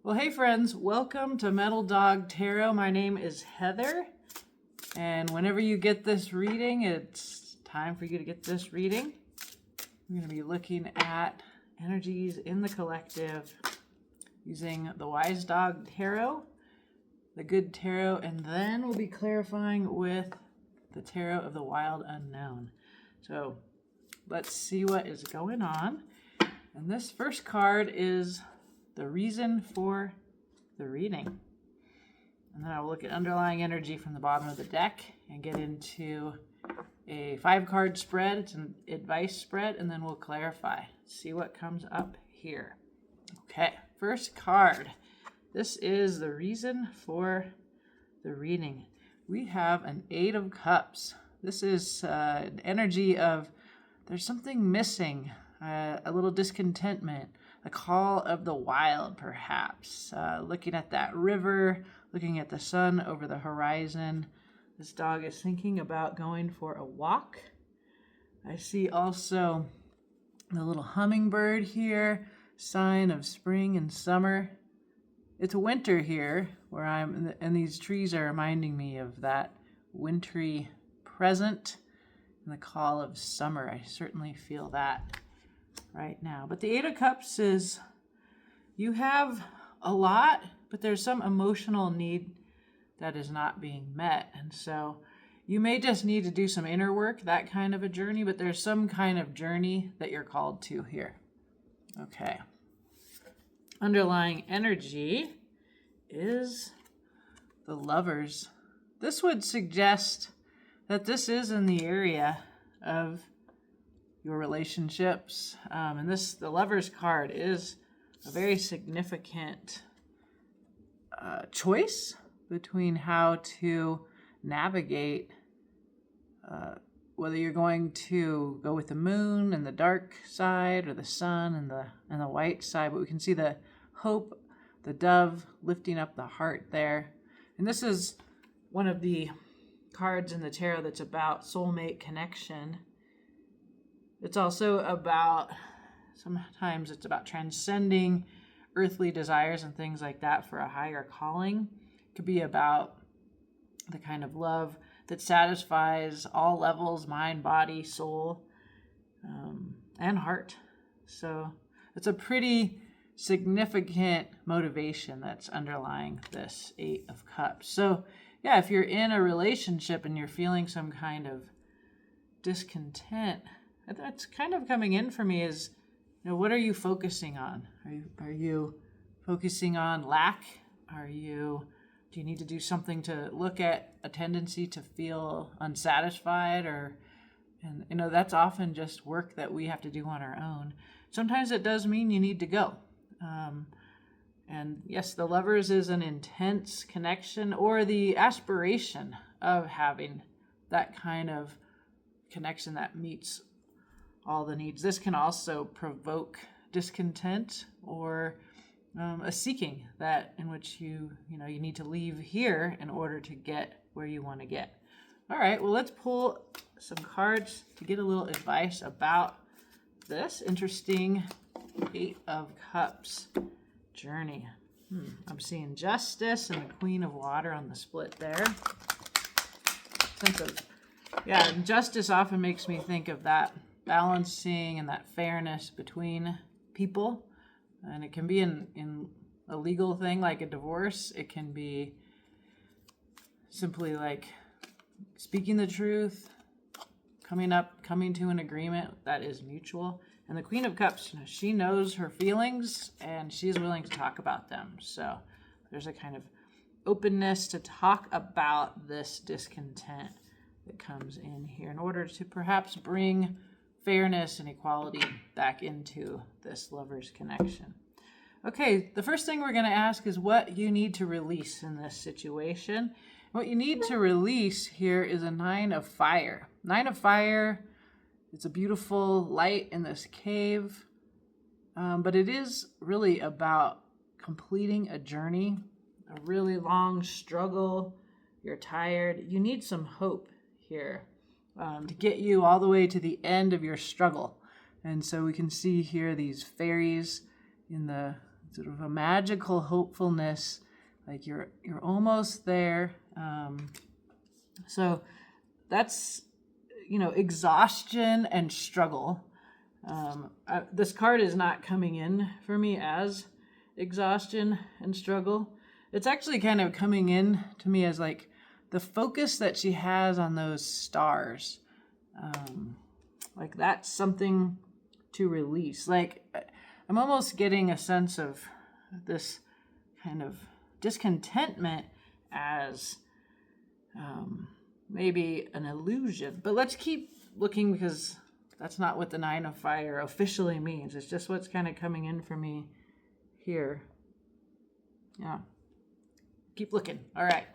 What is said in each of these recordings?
Well, hey friends, welcome to Metal Dog Tarot. My name is Heather, and whenever you get this reading, it's time for you to get this reading. We're going to be looking at energies in the collective using the Wise Dog Tarot, the Good Tarot, and then we'll be clarifying with the Tarot of the Wild Unknown. So let's see what is going on. And this first card is the reason for the reading. And then I'll look at underlying energy from the bottom of the deck and get into a 5-card spread. It's an advice spread, and then we'll clarify. See what comes up here. Okay, first card. This is the reason for the reading. We have an 8 of Cups. This is an energy of there's something missing, a little discontentment, a call of the wild, perhaps. Looking at that river, looking at the sun over the horizon. This dog is thinking about going for a walk. I see also the little hummingbird here, sign of spring and summer. It's winter here where I'm, and these trees are reminding me of that wintry present and the call of summer. I certainly feel that right now. But the 8 of Cups is you have a lot, but there's some emotional need that is not being met. And so you may just need to do some inner work, that kind of a journey, but there's some kind of journey that you're called to here. Okay. Underlying energy is the Lovers. This would suggest that this is in the area of your relationships. And the Lovers card is a very significant choice between how to navigate whether you're going to go with the moon and the dark side or the sun and the white side. But we can see the hope, the dove lifting up the heart there. And this is one of the cards in the tarot that's about soulmate connection. It's also about, sometimes it's about transcending earthly desires and things like that for a higher calling. It could be about the kind of love that satisfies all levels, mind, body, soul, and heart. So it's a pretty significant motivation that's underlying this 8 of Cups. So yeah, if you're in a relationship and you're feeling some kind of discontent, that's kind of coming in for me is, what are you focusing on? Are you focusing on lack? Do you need to do something to look at a tendency to feel unsatisfied? And that's often just work that we have to do on our own. Sometimes it does mean you need to go. And yes, the Lovers is an intense connection or the aspiration of having that kind of connection that meets all the needs. This can also provoke discontent or a seeking that in which you need to leave here in order to get where you want to get. All right, well, let's pull some cards to get a little advice about this interesting 8 of Cups journey. I'm seeing Justice and the Queen of Water on the split there. Justice often makes me think of that balancing and that fairness between people. And it can be in a legal thing like a divorce. It can be simply like speaking the truth, coming to an agreement that is mutual. And the Queen of Cups, she knows her feelings and she's willing to talk about them. So there's a kind of openness to talk about this discontent that comes in here in order to perhaps bring fairness and equality back into this Lovers connection. Okay, the first thing we're going to ask is what you need to release in this situation. What you need to release here is a 9 of Fire. 9 of Fire, it's a beautiful light in this cave, but it is really about completing a journey, a really long struggle. You're tired. You need some hope here. To get you all the way to the end of your struggle. And so we can see here these fairies in the sort of a magical hopefulness, like you're almost there. So that's, exhaustion and struggle. This card is not coming in for me as exhaustion and struggle. It's actually kind of coming in to me as like the focus that she has on those stars. Like that's something to release. Like I'm almost getting a sense of this kind of discontentment as maybe an illusion. But let's keep looking, because that's not what the Nine of Fire officially means. It's just what's kind of coming in for me here. Yeah. Keep looking. All right.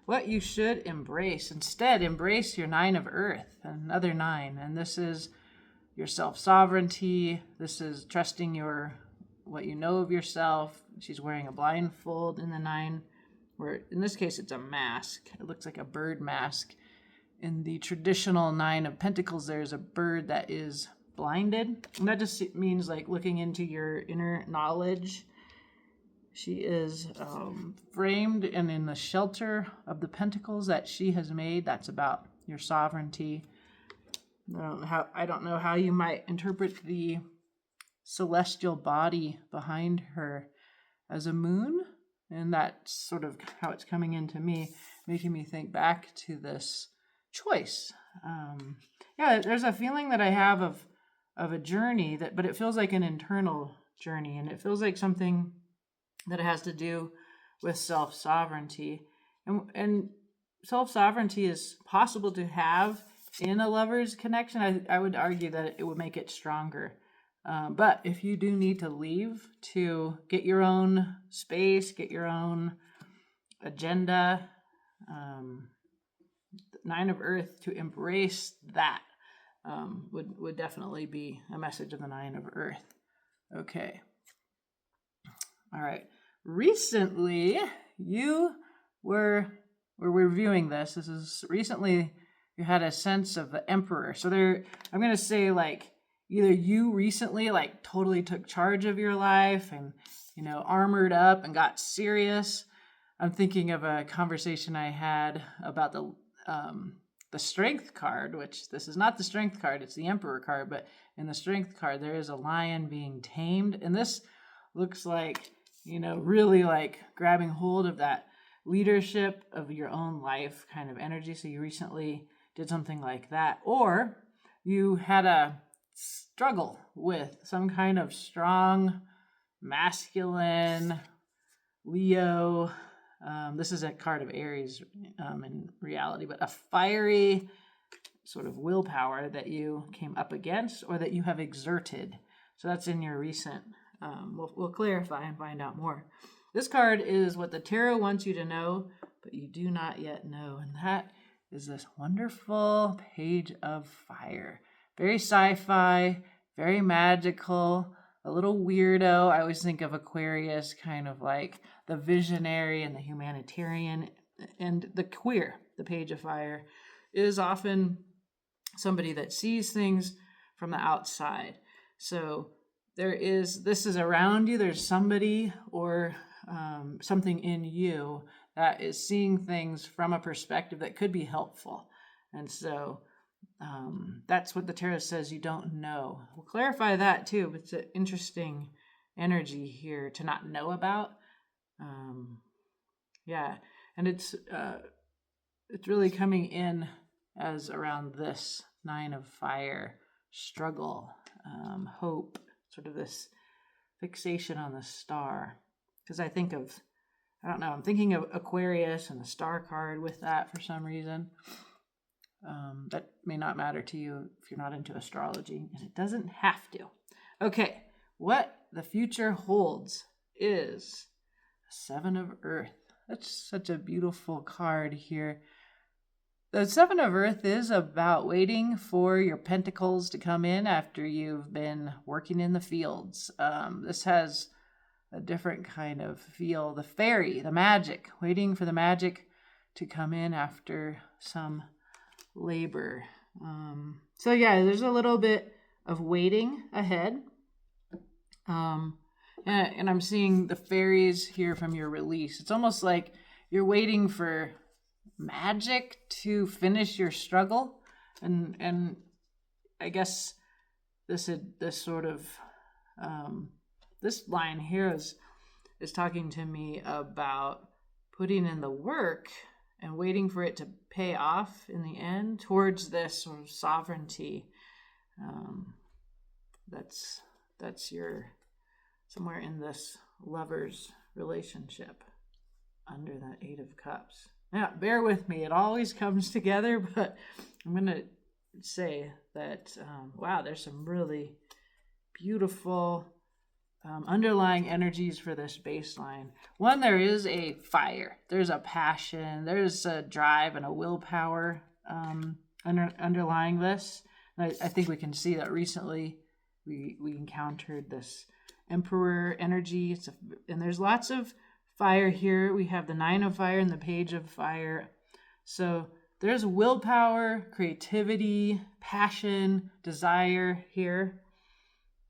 What you should embrace. Instead, embrace your Nine of Earth, another 9. And this is your self-sovereignty. This is trusting what you know of yourself. She's wearing a blindfold in the 9, where in this case it's a mask. It looks like a bird mask. In the traditional 9 of Pentacles, there's a bird that is blinded. And that just means like looking into your inner knowledge. She is framed and in the shelter of the pentacles that she has made. That's about your sovereignty. I don't know how you might interpret the celestial body behind her as a moon. And that's sort of how it's coming into me, making me think back to this choice. There's a feeling that I have of a journey, but it feels like an internal journey, and it feels like something that has to do with self-sovereignty. And self-sovereignty is possible to have in a lover's connection. I would argue that it would make it stronger. But if you do need to leave to get your own space, get your own agenda, Nine of Earth, to embrace that would definitely be a message of the Nine of Earth. Okay. All right. Recently, we're reviewing this. This is recently you had a sense of the Emperor. So I'm going to say like either you recently like totally took charge of your life and, armored up and got serious. I'm thinking of a conversation I had about the Strength card, which this is not the Strength card, it's the Emperor card, but in the Strength card, there is a lion being tamed. And this looks like, really like grabbing hold of that leadership of your own life kind of energy. So you recently did something like that, or you had a struggle with some kind of strong, masculine, Leo. This is a card of Aries in reality, but a fiery sort of willpower that you came up against or that you have exerted. So that's in your recent. We'll clarify and find out more. This card is what the tarot wants you to know, but you do not yet know. And that is this wonderful Page of Fire. Very sci-fi, very magical, a little weirdo. I always think of Aquarius, kind of like the visionary and the humanitarian, and the queer. The Page of Fire is often somebody that sees things from the outside. So this is around you. There's somebody or something in you that is seeing things from a perspective that could be helpful. And so that's what the tarot says you don't know. We'll clarify that too, but it's an interesting energy here to not know about. And it's really coming in as around this Nine of Fire, struggle, hope, sort of this fixation on the star. Because I'm thinking of Aquarius and the star card with that for some reason. That may not matter to you if you're not into astrology, and it doesn't have to. Okay, what the future holds is the Seven of Earth. That's such a beautiful card here. The Seven of Earth is about waiting for your pentacles to come in after you've been working in the fields. This has a different kind of feel. The fairy, the magic, waiting for the magic to come in after some labor. There's a little bit of waiting ahead. And I'm seeing the fairies here from your release. It's almost like you're waiting for magic to finish your struggle. And I guess this sort of this line here is talking to me about putting in the work and waiting for it to pay off in the end towards this sort of sovereignty. That's your somewhere in this lover's relationship under that Eight of Cups. Now, bear with me. It always comes together, but I'm going to say that, wow, there's some really beautiful underlying energies for this baseline. One, there is a fire. There's a passion. There's a drive and a willpower underlying this. And I think we can see that recently we encountered this Emperor energy. And there's lots of fire here. We have the Nine of Fire and the Page of Fire. So there's willpower, creativity, passion, desire here.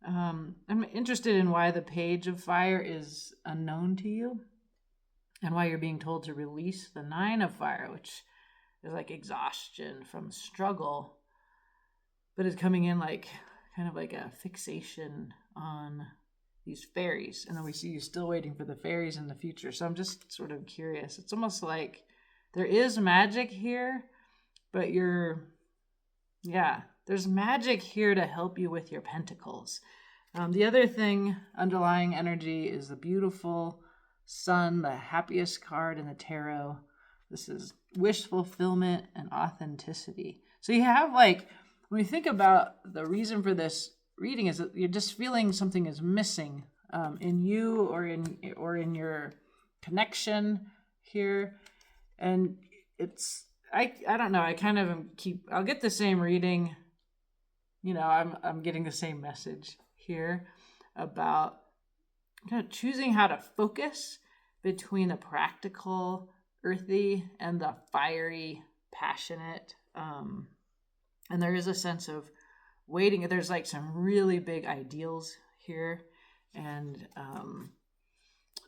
I'm interested in why the Page of Fire is unknown to you and why you're being told to release the Nine of Fire, which is like exhaustion from struggle, but it's coming in like kind of like a fixation on these fairies. And then we see you still waiting for the fairies in the future. So I'm just sort of curious. It's almost like there is magic here, but there's magic here to help you with your pentacles. The other thing, underlying energy, is the beautiful sun, the happiest card in the tarot. This is wish fulfillment and authenticity. So you have like, when you think about the reason for this reading is that you're just feeling something is missing in you or in your connection here. And it's, I don't know, I kind of I'll get the same reading. You know, I'm getting the same message here about kind of choosing how to focus between the practical, earthy, and the fiery, passionate. And there is a sense of waiting. There's like some really big ideals here. And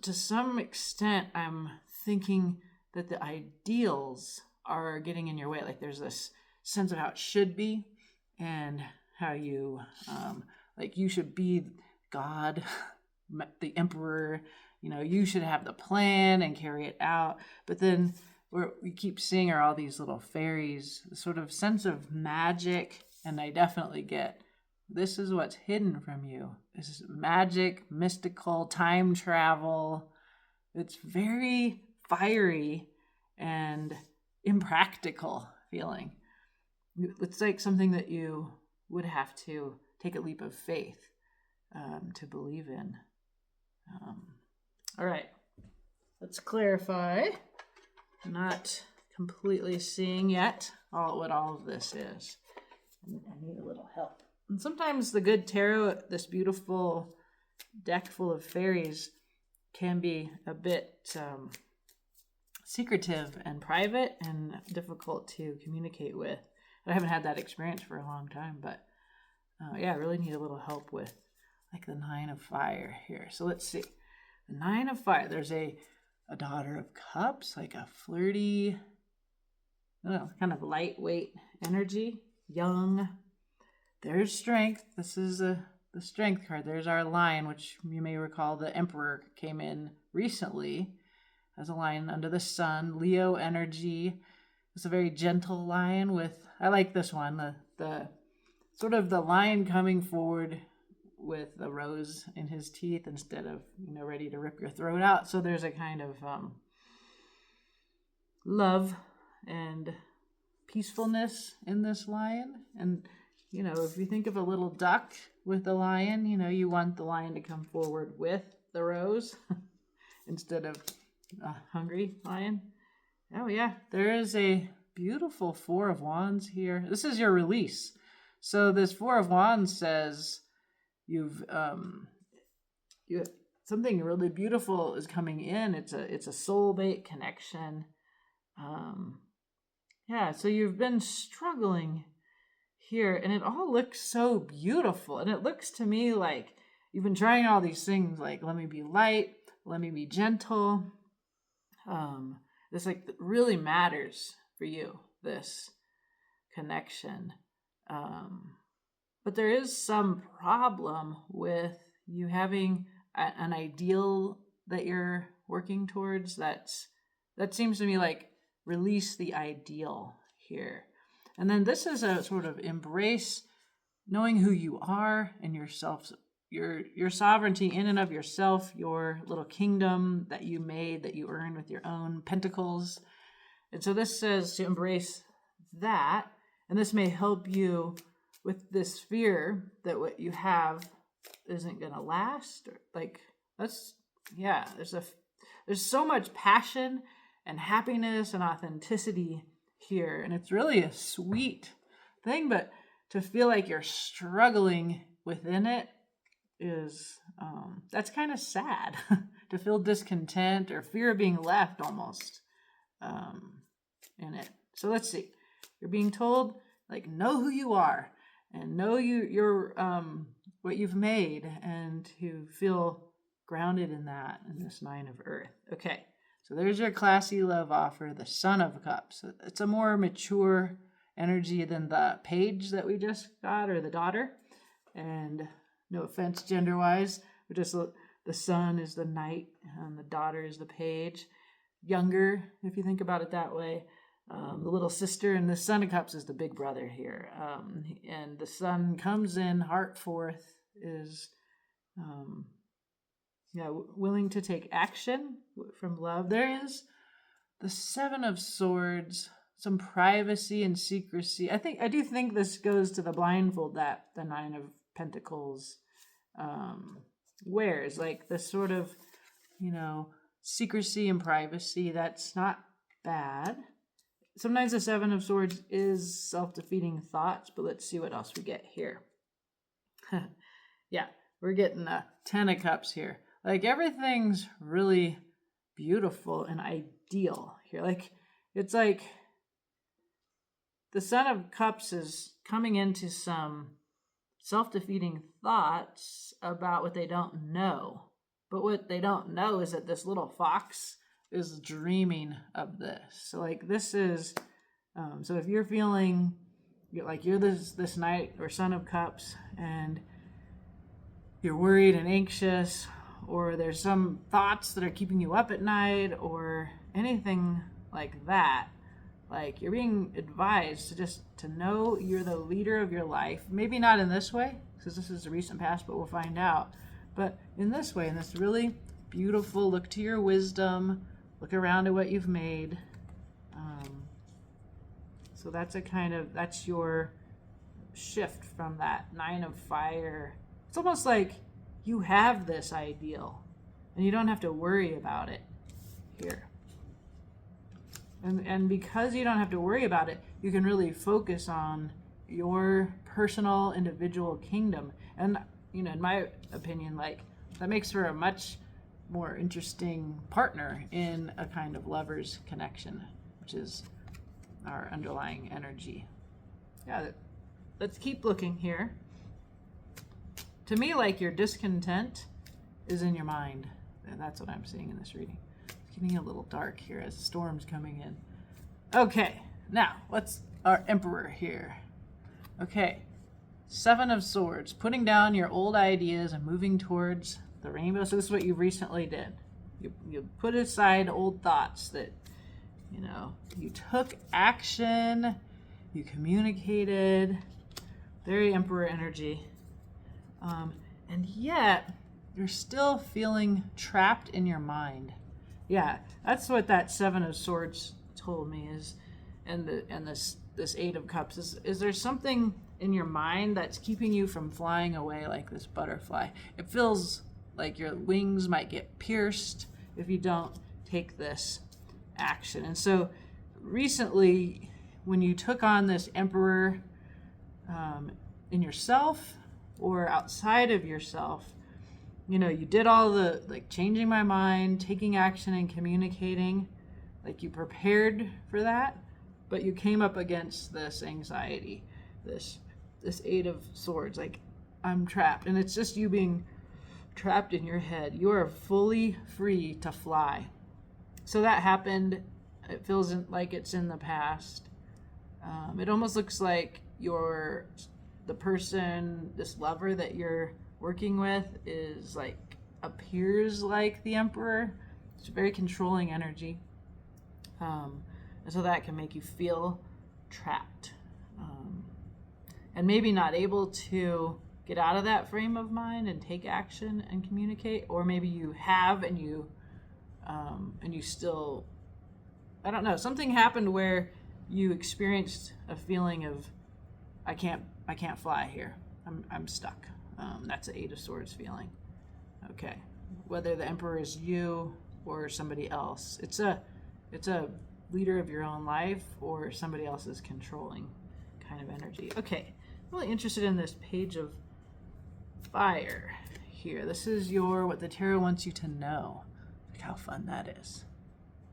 to some extent, I'm thinking that the ideals are getting in your way. Like there's this sense of how it should be and how you, like you should be God, the emperor, you know, you should have the plan and carry it out. But then what we keep seeing are all these little fairies, sort of sense of magic. And I definitely get, this is what's hidden from you. This is magic, mystical, time travel. It's very fiery and impractical feeling. It's like something that you would have to take a leap of faith to believe in. All right, let's clarify. I'm not completely seeing yet what all of this is. I need a little help. And sometimes the good tarot, this beautiful deck full of fairies, can be a bit secretive and private and difficult to communicate with. I haven't had that experience for a long time, but I really need a little help with like the Nine of Fire here. So let's see. The Nine of Fire, there's a Daughter of Cups, like a flirty, kind of lightweight energy, young. There's Strength. This is the Strength card. There's our Lion, which you may recall the Emperor came in recently as a lion under the sun. Leo energy. It's a very gentle lion with, I like this one, the sort of the lion coming forward with a rose in his teeth instead of, ready to rip your throat out. So there's a kind of love and peacefulness in this lion. And, if you think of a little duck with a lion, you want the lion to come forward with the rose instead of a hungry lion. Oh yeah, there is a beautiful Four of Wands here. This is your release. So this Four of Wands says you something really beautiful is coming in. It's a soulmate connection. So you've been struggling here, and it all looks so beautiful. And it looks to me like you've been trying all these things like, let me be light, let me be gentle. This like really matters for you, this connection. But there is some problem with you having an ideal that you're working towards. That seems to me like release the ideal here. And then this is a sort of embrace knowing who you are and yourself, your sovereignty in and of yourself, your little kingdom that you made, that you earned with your own pentacles. And so this says to embrace that. And this may help you with this fear that what you have isn't going to last. There's so much passion and happiness and authenticity here. And it's really a sweet thing, but to feel like you're struggling within it is, that's kind of sad. To feel discontent or fear of being left almost in it. So let's see. You're being told, like, know who you are and know you're what you've made, and to feel grounded in that, in this 9 of Earth. Okay, so there's your classy love offer, the Son of Cups. It's a more mature energy than the Page that we just got, or the Daughter. And no offense gender-wise, but just the Son is the Knight and the Daughter is the Page. Younger, if you think about it that way. The little sister, and the Son of Cups is the big brother here. And the Sun comes in, heart forth, is willing to take action from love. There is the 7 of Swords, some privacy and secrecy. I do think this goes to the blindfold that the 9 of Pentacles wears, like this sort of, secrecy and privacy. That's not bad. Sometimes the 7 of Swords is self-defeating thoughts, but let's see what else we get here. Yeah, we're getting a 10 of Cups here. Like, everything's really beautiful and ideal here. Like, it's like the Son of Cups is coming into some self-defeating thoughts about what they don't know. But what they don't know is that this little fox is dreaming of this. So like this is, so if you're feeling like you're this Knight or Son of Cups and you're worried and anxious, or there's some thoughts that are keeping you up at night or anything like that, like you're being advised to know you're the leader of your life. Maybe not in this way, because this is the recent past, but we'll find out. But in this way, in this really beautiful, look to your wisdom, look around at what you've made. So that's your shift from that 9 of Fire. It's almost like you have this ideal and you don't have to worry about it here. And because you don't have to worry about it, you can really focus on your personal individual kingdom. And, in my opinion, like that makes for a much more interesting partner in a kind of lover's connection, which is our underlying energy. Yeah, let's keep looking here. To me, like your discontent is in your mind. And that's what I'm seeing in this reading. It's getting a little dark here as the storm's coming in. Okay, now what's our Emperor here? Okay, 7 of Swords, putting down your old ideas and moving towards the rainbow. So this is what you recently did. You put aside old thoughts that, you took action, you communicated, very Emperor energy. And yet you're still feeling trapped in your mind. Yeah, that's what that 7 of Swords told me is, and this 8 of Cups is there something in your mind that's keeping you from flying away like this butterfly. It feels like your wings might get pierced if you don't take this action. And so recently, when you took on this Emperor in yourself or outside of yourself, you did all the like changing my mind, taking action and communicating, like you prepared for that, but you came up against this anxiety, this 8 of Swords, like I'm trapped. And it's just you being trapped in your head. You are fully free to fly. So that happened. It feels like it's in the past. It almost looks like the person, this lover that you're working with, is like appears like the Emperor. It's a very controlling energy, and so that can make you feel trapped, and maybe not able to get out of that frame of mind and take action and communicate. Or maybe you have and you still, I don't know, something happened where you experienced a feeling of I can't fly here. I'm stuck. That's the Eight of Swords feeling. Okay, whether the Emperor is you or somebody else, it's a leader of your own life or somebody else's controlling kind of energy. Okay, I'm really interested in this Page of Fire here. This is what the tarot wants you to know. Look how fun that is.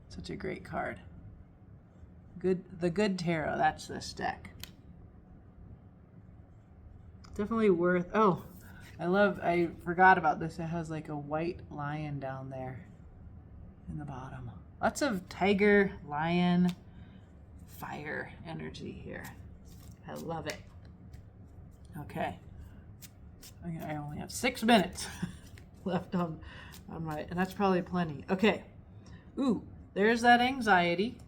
Such a great card. The Good Tarot, that's this deck. Definitely worth, oh, I forgot about this. It has like a white lion down there in the bottom. Lots of tiger, lion, fire energy here. I love it. Okay. I only have 6 minutes left on my, and that's probably plenty. Okay. Ooh, there's that anxiety.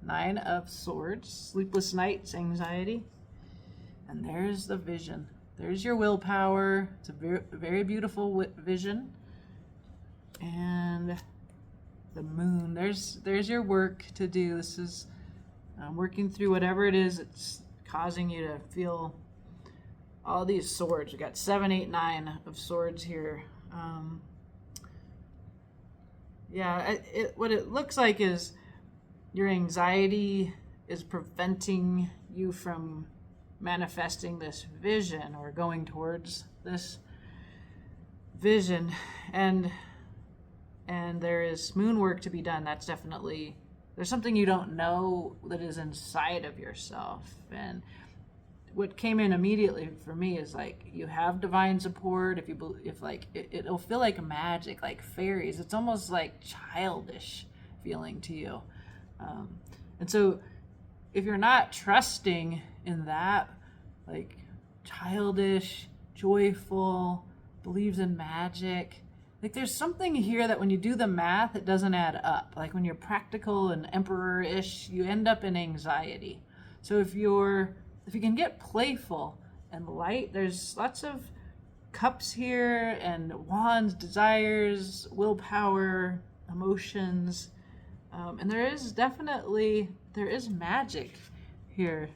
9 of Swords, sleepless nights, anxiety. And there's the Vision. There's your willpower. It's a very, very beautiful vision. And the Moon. There's your work to do. This is working through whatever it is that's causing you to feel all these swords. We got 7, 8, 9 of Swords here. What it looks like is your anxiety is preventing you from manifesting this vision or going towards this vision, and there is moon work to be done. That's definitely, there's something you don't know that is inside of yourself. And what came in immediately for me is like, you have divine support. If like it'll feel like magic, like fairies. It's almost like childish feeling to you. And so if you're not trusting in that, like childish, joyful, believes in magic, like there's something here that when you do the math, it doesn't add up. Like when you're practical and emperor-ish, you end up in anxiety. So if you can get playful and light, there's lots of cups here and wands, desires, willpower, emotions. And there is magic here.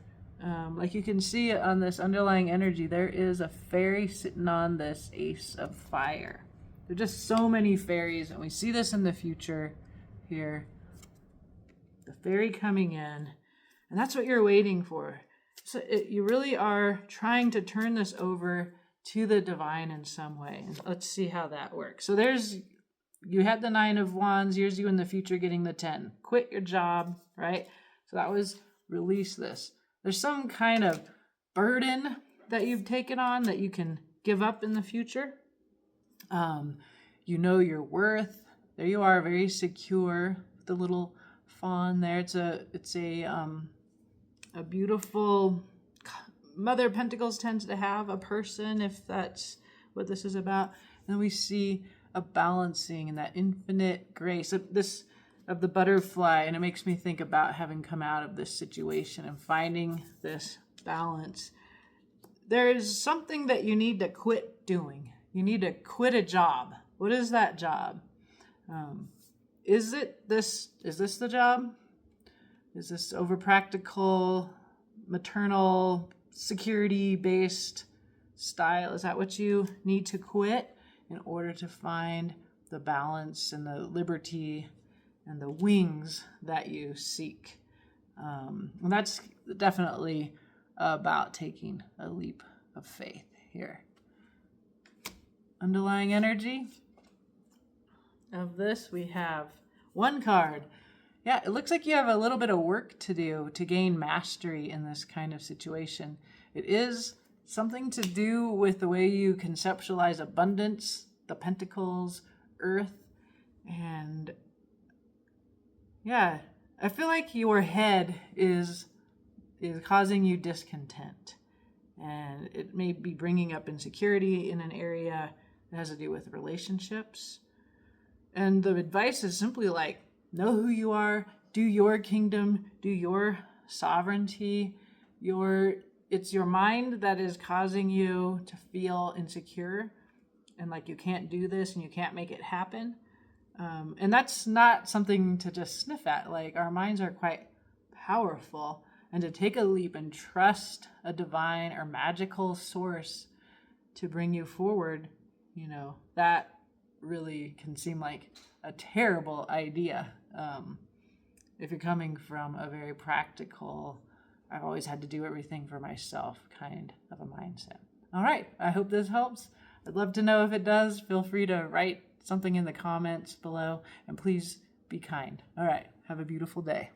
Like you can see on this underlying energy, there is a fairy sitting on this Ace of Fire. There are just so many fairies, and we see this in the future here. The fairy coming in, and that's what you're waiting for. So you really are trying to turn this over to the divine in some way. And let's see how that works. So you had the 9 of Wands. Here's you in the future getting the 10. Quit your job, right? So that was release this. There's some kind of burden that you've taken on that you can give up in the future. You know your worth. There you are, very secure. The little fawn there. It's a beautiful, Mother of Pentacles tends to have a person, if that's what this is about. And then we see a balancing and that infinite grace of the butterfly, and it makes me think about having come out of this situation and finding this balance. There is something that you need to quit doing. You need to quit a job. What is that job? Is this the job? Is this over practical, maternal, security-based style? Is that what you need to quit in order to find the balance and the liberty and the wings that you seek? And that's definitely about taking a leap of faith here. Underlying energy of this, we have one card. Yeah, it looks like you have a little bit of work to do to gain mastery in this kind of situation. It is something to do with the way you conceptualize abundance the Pentacles, Earth, and yeah, I feel like your head is causing you discontent, and it may be bringing up insecurity in an area that has to do with relationships. And the advice is simply like, know who you are, do your kingdom, do your sovereignty. It's your mind that is causing you to feel insecure and like you can't do this and you can't make it happen. And that's not something to just sniff at. Like, our minds are quite powerful, and to take a leap and trust a divine or magical source to bring you forward, that really can seem like a terrible idea. If you're coming from a very practical, I've always had to do everything for myself kind of a mindset. All right, I hope this helps. I'd love to know if it does. Feel free to write something in the comments below, and please be kind. All right, have a beautiful day.